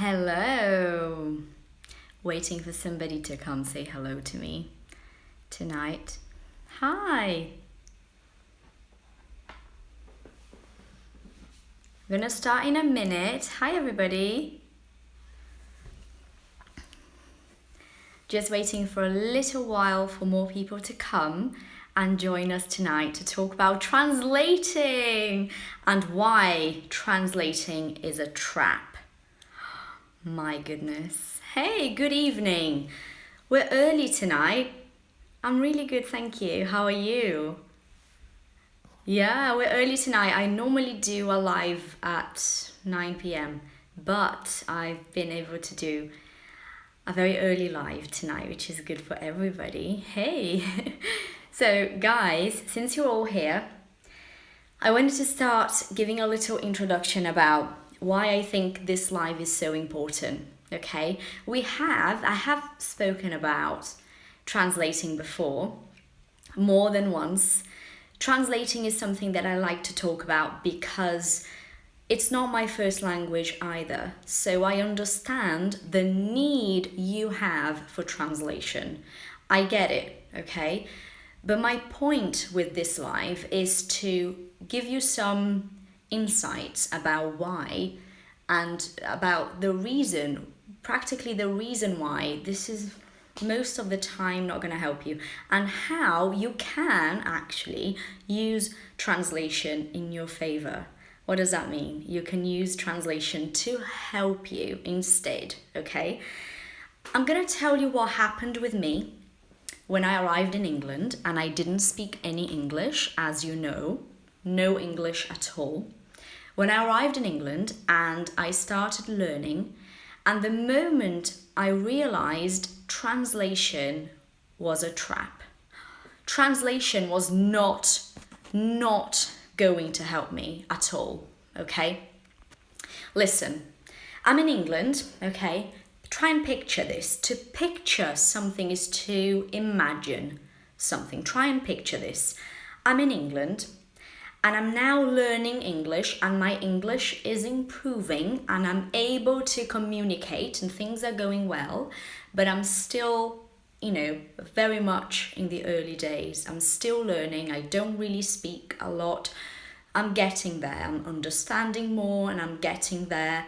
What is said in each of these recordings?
Hello. Waiting for somebody to come say hello to me tonight. Hi. I'm gonna start in a minute. Hi everybody. Just waiting for a little while for more people to come and join us tonight to talk about translating and why translating is a trap. My goodness. Hey, good evening. We're early tonight. I'm really good, thank you. How are you? Yeah, we're early tonight. I normally do a live at 9 p.m, but I've been able to do a very early live tonight, which is good for everybody. Hey. So guys, since you're all here, I wanted to start giving a little introduction about why I think this live is so important. Okay, I have spoken about translating before, more than once. Translating is something that I like to talk about because it's not my first language either. So I understand the need you have for translation. I get it, okay? But my point with this live is to give you some insights about why and about the reason, practically the reason why this is most of the time not going to help you, and how you can actually use translation in your favor. What does that mean? You can use translation to help you instead, okay? I'm going to tell you what happened with me when I arrived in England and I didn't speak any English, as you know, no English at all. When I arrived in England and I started learning, and the moment I realized translation was a trap. Translation was not going to help me at all, okay? Listen, I'm in England, okay? Try and picture this. To picture something is to imagine something. Try and picture this. I'm in England and I'm now learning English, and my English is improving and I'm able to communicate and things are going well, but I'm still, very much in the early days. I'm still learning. I don't really speak a lot. I'm getting there. I'm understanding more and I'm getting there.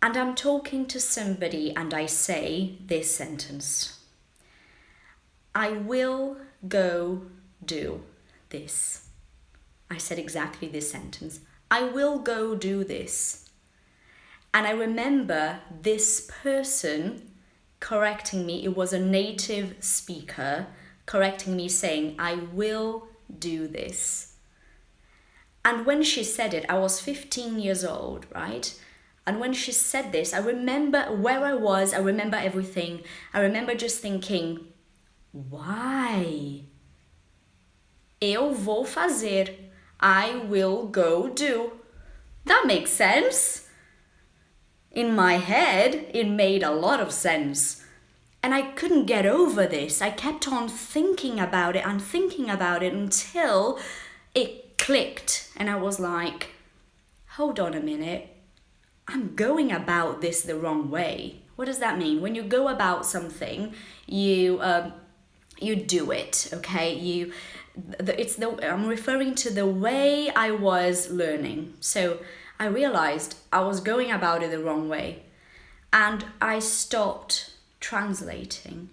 And I'm talking to somebody and I say this sentence. I will go do this. I said exactly this sentence. I will go do this. And I remember this person correcting me. It was a native speaker correcting me, saying, I will do this. And when she said it, I was 15 years old, right? And when she said this, I remember where I was. I remember everything. I remember just thinking, why? Eu vou fazer. I will go do. That makes sense. In my head, it made a lot of sense. And I couldn't get over this. I kept on thinking about it and thinking about it until it clicked. And I was like, hold on a minute. I'm going about this the wrong way. What does that mean? When you go about something, you do it, okay? I'm referring to the way I was learning. So I realized I was going about it the wrong way, and I stopped translating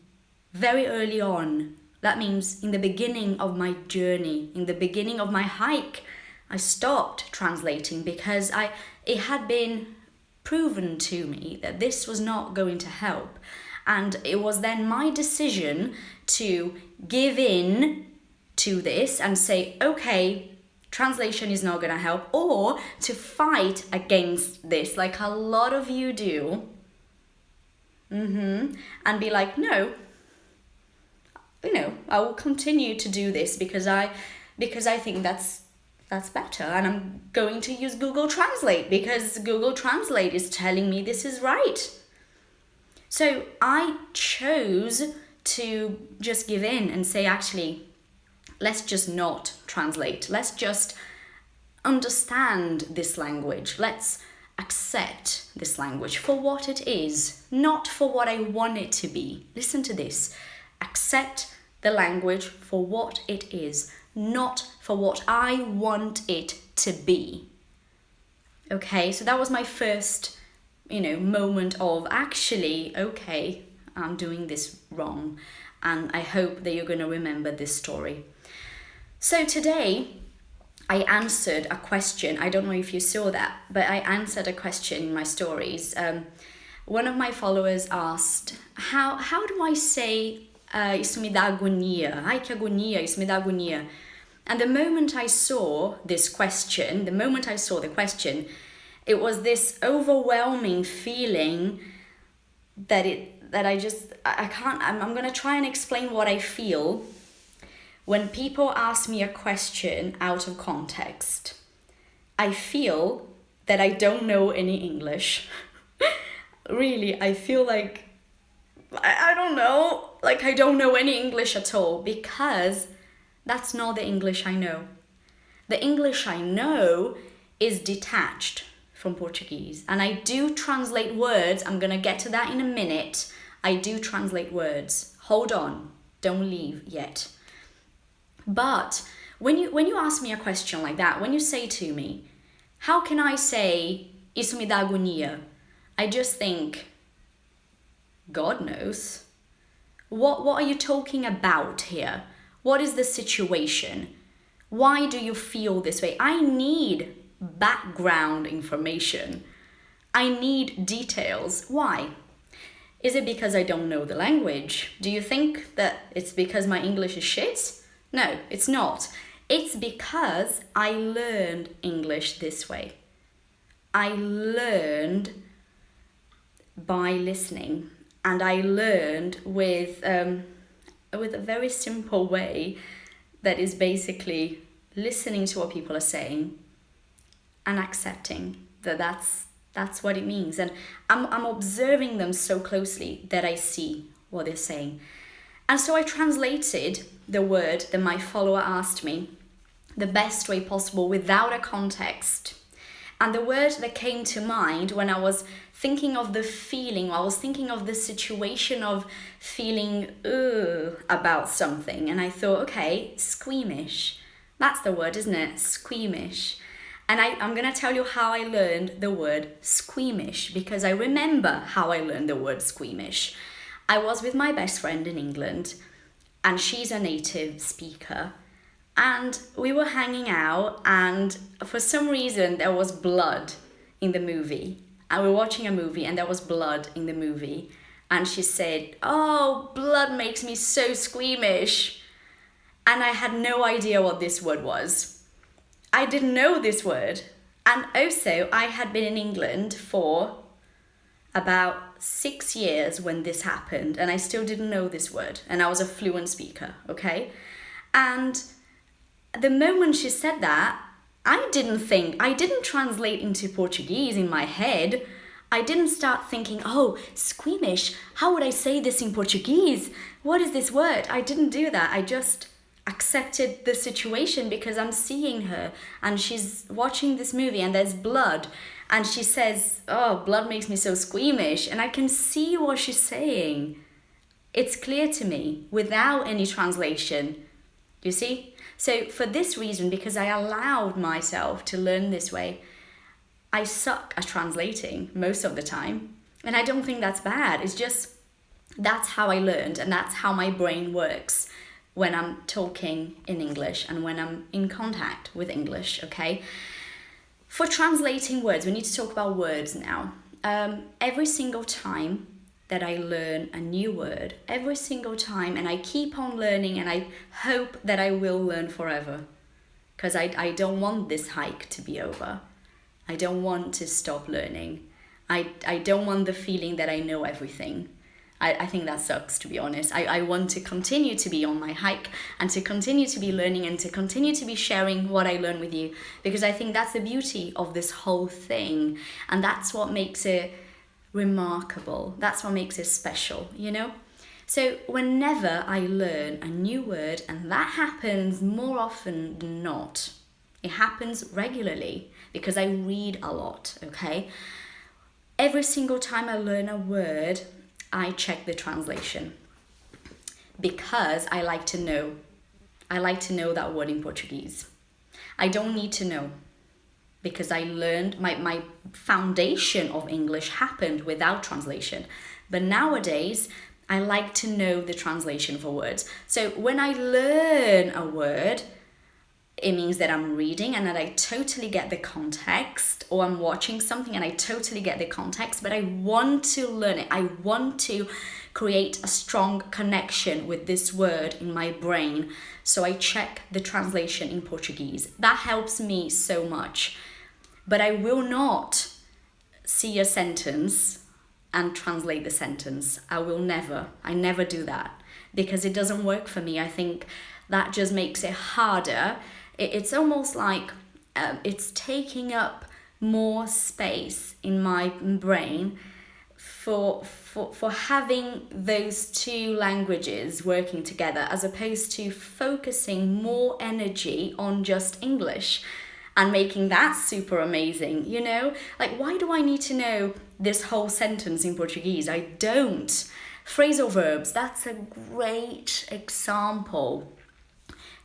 very early on. That means in the beginning of my journey, in the beginning of my hike, I stopped translating because it had been proven to me that this was not going to help. And it was then my decision to give in to this and say, okay, translation is not going to help, or to fight against this like a lot of you do. And be like, no, I will continue to do this because I think that's better, and I'm going to use Google Translate because Google Translate is telling me this is right. So I chose to just give in and say, actually, let's just not translate. Let's just understand this language. Let's accept this language for what it is, not for what I want it to be. Listen to this. Accept the language for what it is, not for what I want it to be. Okay, so that was my first, moment of actually, okay, I'm doing this wrong. And I hope that you're going to remember this story. So today, I answered a question. I don't know if you saw that, but I answered a question in my stories. One of my followers asked, how do I say isso me dá agonia? Ai, que agonia, isso me dá agonia. And the moment I saw the question, it was this overwhelming feeling that I'm going to try and explain what I feel when people ask me a question out of context. I feel that I don't know any English. Really, I feel like, I don't know, like I don't know any English at all, because that's not the English I know. The English I know is detached from Portuguese. And I do translate words. I'm going to get to that in a minute. I do translate words. Hold on. Don't leave yet. But when you ask me a question like that, when you say to me, how can I say isso me dá agonia? I just think, God knows. What are you talking about here? What is the situation? Why do you feel this way? I need background information. I need details. Why? Is it because I don't know the language? Do you think that it's because my English is shit? No, it's not. It's because I learned English this way. I learned by listening, and I learned with a very simple way that is basically listening to what people are saying and accepting that that's what it means. And I'm observing them so closely that I see what they're saying. And so I translated the word that my follower asked me the best way possible without a context. And the word that came to mind when I was thinking of the feeling, I was thinking of the situation of feeling about something. And I thought, okay, squeamish. That's the word, isn't it? Squeamish. And I'm going to tell you how I learned the word squeamish, because I remember how I learned the word squeamish. I was with my best friend in England, and she's a native speaker. And we were hanging out, and for some reason there was blood in the movie. And we were watching a movie, and there was blood in the movie. And she said, "Oh, blood makes me so squeamish." And I had no idea what this word was. I didn't know this word. And also, I had been in England for about 6 years when this happened, and I still didn't know this word. And I was a fluent speaker, okay? And the moment she said that, I didn't translate into Portuguese in my head. I didn't start thinking, oh, squeamish, how would I say this in Portuguese? What is this word? I didn't do that. I just accepted the situation because I'm seeing her and she's watching this movie and there's blood. And she says, oh, blood makes me so squeamish. And I can see what she's saying. It's clear to me without any translation. You see? So for this reason, because I allowed myself to learn this way, I suck at translating most of the time. And I don't think that's bad. It's just, that's how I learned, and that's how my brain works when I'm talking in English and when I'm in contact with English, okay? For translating words, we need to talk about words now. Every single time that I learn a new word, every single time, and I keep on learning, and I hope that I will learn forever, because I don't want this hike to be over. I don't want to stop learning. I don't want the feeling that I know everything. I think that sucks, to be honest. I want to continue to be on my hike and to continue to be learning and to continue to be sharing what I learn with you, because I think that's the beauty of this whole thing, and that's what makes it remarkable. That's what makes it special, you know? So whenever I learn a new word, and that happens more often than not, It happens regularly because I read a lot, okay? Every single time I learn a word, I check the translation because I like to know. I like to know that word in Portuguese. I don't need to know because I learned, my foundation of English happened without translation. But nowadays, I like to know the translation for words. So when I learn a word, it means that I'm reading and that I totally get the context, or I'm watching something and I totally get the context, but I want to learn it. I want to create a strong connection with this word in my brain. So I check the translation in Portuguese. That helps me so much. But I will not see a sentence and translate the sentence. I never do that because it doesn't work for me. I think that just makes it harder. It's almost like it's taking up more space in my brain for having those two languages working together, as opposed to focusing more energy on just English and making that super amazing, you know? Like, why do I need to know this whole sentence in Portuguese? I don't. Phrasal verbs, that's a great example.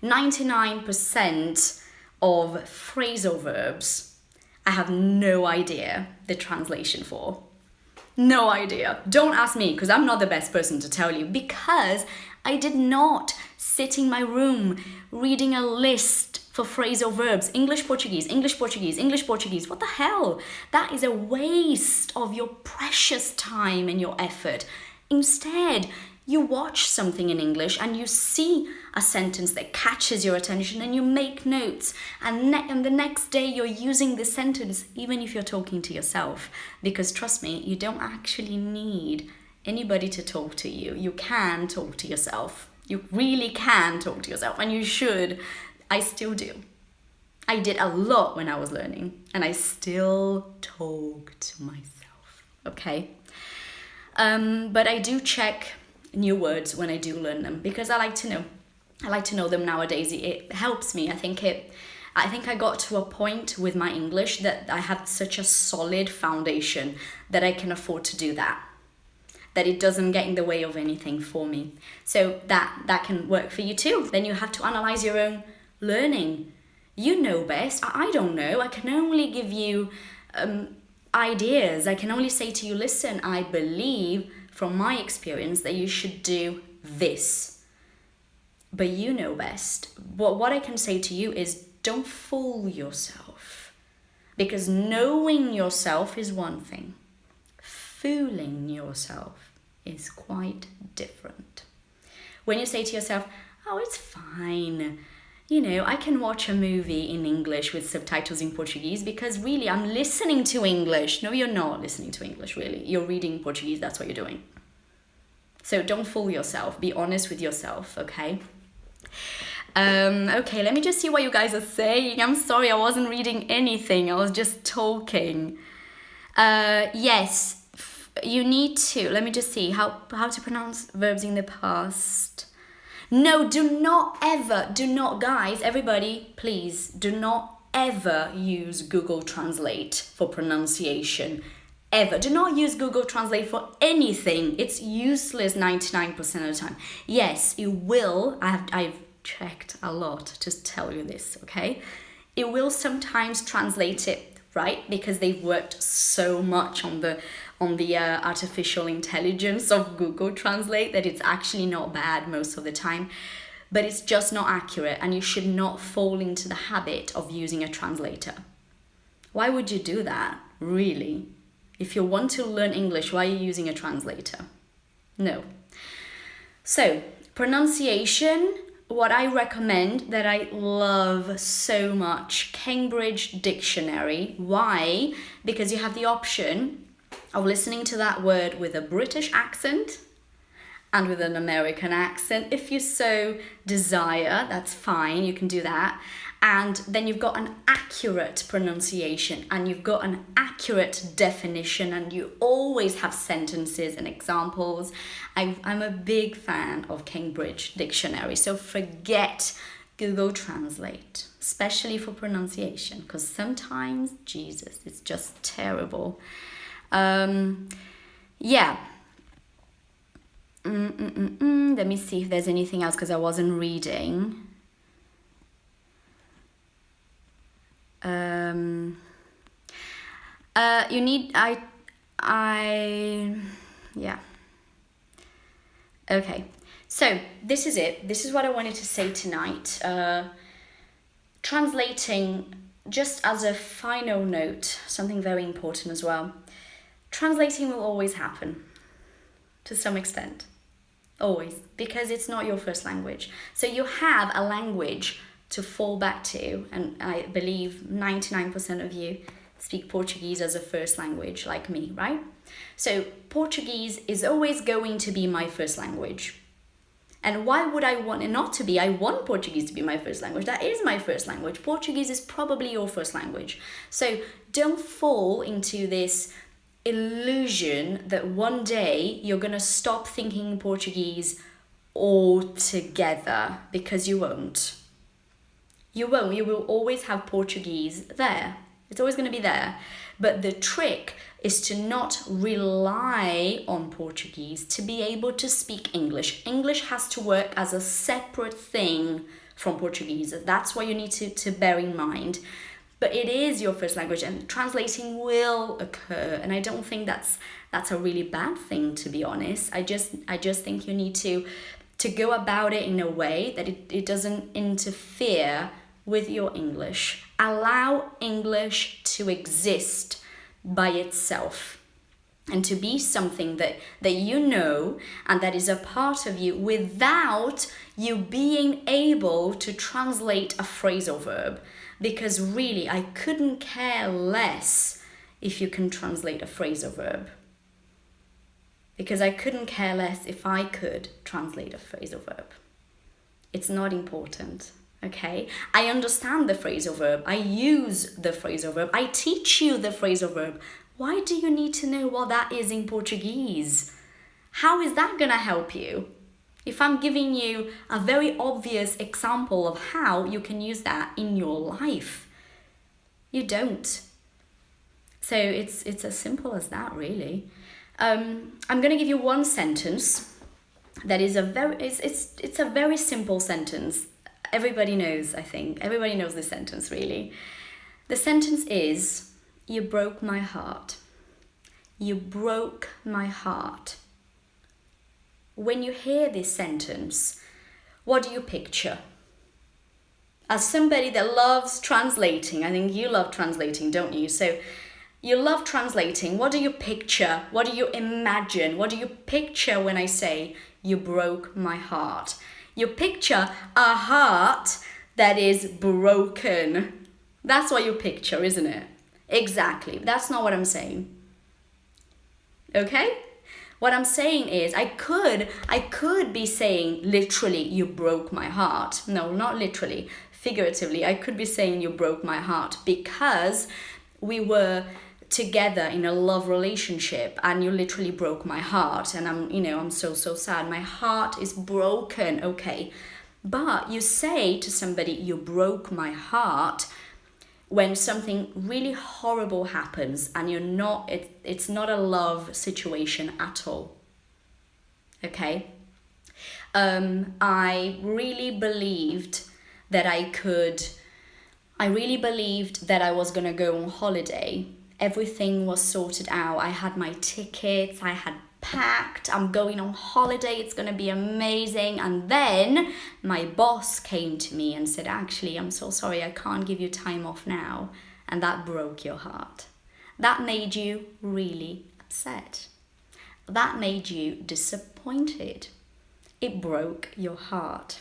99% of phrasal verbs, I have no idea the translation for. No idea. Don't ask me, because I'm not the best person to tell you, because I did not sit in my room reading a list for phrasal verbs. English, Portuguese, English, Portuguese, English, Portuguese. What the hell? That is a waste of your precious time and your effort. Instead, you watch something in English and you see a sentence that catches your attention and you make notes, and the next day you're using the sentence even if you're talking to yourself, because trust me, you don't actually need anybody to talk to you. You can talk to yourself. You really can talk to yourself, and you should. I still do. I did a lot when I was learning, and I still talk to myself, okay? But I do check new words when I do learn them because I like to know. I like to know them nowadays. It helps me. I think I got to a point with my English that I have such a solid foundation that I can afford to do that it doesn't get in the way of anything for me. So that can work for you too. Then you have to analyze your own learning. You know best. I don't know. I can only give you ideas. I can only say to you, listen, I believe from my experience that you should do this. But you know best. What I can say to you is don't fool yourself. Because knowing yourself is one thing. Fooling yourself is quite different. When you say to yourself, oh, it's fine. You know, I can watch a movie in English with subtitles in Portuguese because really I'm listening to English. No, you're not listening to English, really. You're reading Portuguese, that's what you're doing. So don't fool yourself. Be honest with yourself, okay? Okay, let me just see what you guys are saying. I'm sorry, I wasn't reading anything. I was just talking. Yes, you need to. Let me just see how to pronounce verbs in the past. No, do not, guys, everybody, please, do not ever use Google Translate for pronunciation. Ever. Do not use Google Translate for anything. It's useless 99% of the time. Yes, it will. I've checked a lot to tell you this, okay? It will sometimes translate it, right? Because they've worked so much on the artificial intelligence of Google Translate that it's actually not bad most of the time, but it's just not accurate, and you should not fall into the habit of using a translator. Why would you do that, really? If you want to learn English, why are you using a translator? No. So, pronunciation, what I recommend that I love so much, Cambridge Dictionary. Why? Because you have the option of listening to that word with a British accent and with an American accent. If you so desire, that's fine, you can do that. And then you've got an accurate pronunciation and you've got an accurate definition, and you always have sentences and examples. I'm a big fan of Cambridge Dictionary, so forget Google Translate, especially for pronunciation, because sometimes, Jesus, it's just terrible. Yeah. Let me see if there's anything else, because I wasn't reading. You need, yeah. Okay, so this is it. This is what I wanted to say tonight. Translating, just as a final note, something very important as well. Translating will always happen, to some extent. Always, because it's not your first language. So you have a language to fall back to, and I believe 99% of you speak Portuguese as a first language, like me, right? So Portuguese is always going to be my first language. And why would I want it not to be? I want Portuguese to be my first language. That is my first language. Portuguese is probably your first language. So don't fall into this illusion that one day you're going to stop thinking Portuguese altogether, because you won't. You won't. You will always have Portuguese there. It's always going to be there. But the trick is to not rely on Portuguese to be able to speak English. English has to work as a separate thing from Portuguese. That's what you need to bear in mind. But it is your first language, and translating will occur. And I don't think that's a really bad thing, to be honest. I just think you need to go about it in a way that it doesn't interfere with your English. Allow English to exist by itself and to be something that you know and that is a part of you, without you being able to translate a phrasal verb. Because really, I couldn't care less if you can translate a phrasal verb. Because I couldn't care less if I could translate a phrasal verb. It's not important, okay? I understand the phrasal verb. I use the phrasal verb. I teach you the phrasal verb. Why do you need to know what that is in Portuguese? How is that gonna help you? If I'm giving you a very obvious example of how you can use that in your life, you don't. So it's as simple as that, really. I'm going to give you one sentence that is it's a very simple sentence. Everybody knows, I think. Everybody knows this sentence, really. The sentence is, you broke my heart. You broke my heart. When you hear this sentence, what do you picture? As somebody that loves translating, I think you love translating, don't you? So you love translating. What do you picture? What do you imagine? What do you picture when I say, you broke my heart? You picture a heart that is broken. That's what you picture, isn't it? Exactly. That's not what I'm saying. Okay? What I'm saying is, I could be saying literally, you broke my heart. No, not literally. Figuratively, I could be saying you broke my heart because we were together in a love relationship and you literally broke my heart, and I'm so sad. My heart is broken, okay? But you say to somebody, you broke my heart, when something really horrible happens and it's not a love situation at all. Okay? I really believed that I was gonna go on holiday. Everything was sorted out. I had my tickets, I had packed, I'm going on holiday, it's gonna be amazing. And then my boss came to me and said, actually, I'm so sorry, I can't give you time off now. And that broke your heart. That made you really upset. That made you disappointed. It broke your heart.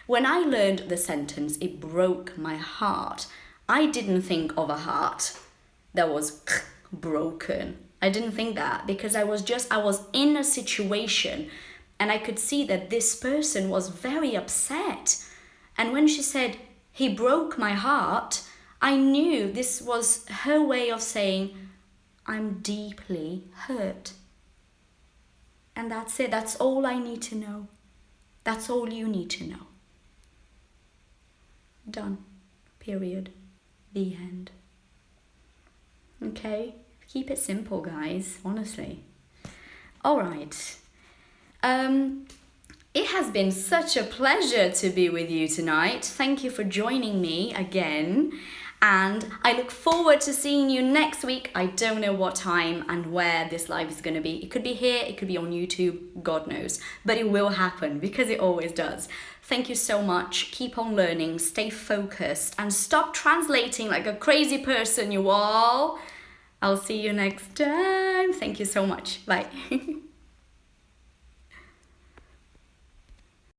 When I learned the sentence, it broke my heart, I didn't think of a heart that was broken. I didn't think that, because I was in a situation and I could see that this person was very upset. And when she said, he broke my heart, I knew this was her way of saying, I'm deeply hurt. And that's it. That's all I need to know. That's all you need to know. Done. Period. The end. Okay? Keep it simple, guys, honestly. All right. It has been such a pleasure to be with you tonight. Thank you for joining me again. And I look forward to seeing you next week. I don't know what time and where this live is going to be. It could be here, it could be on YouTube, God knows. But it will happen because it always does. Thank you so much. Keep on learning, stay focused, and stop translating like a crazy person, you all. I'll see you next time. Thank you so much. Bye.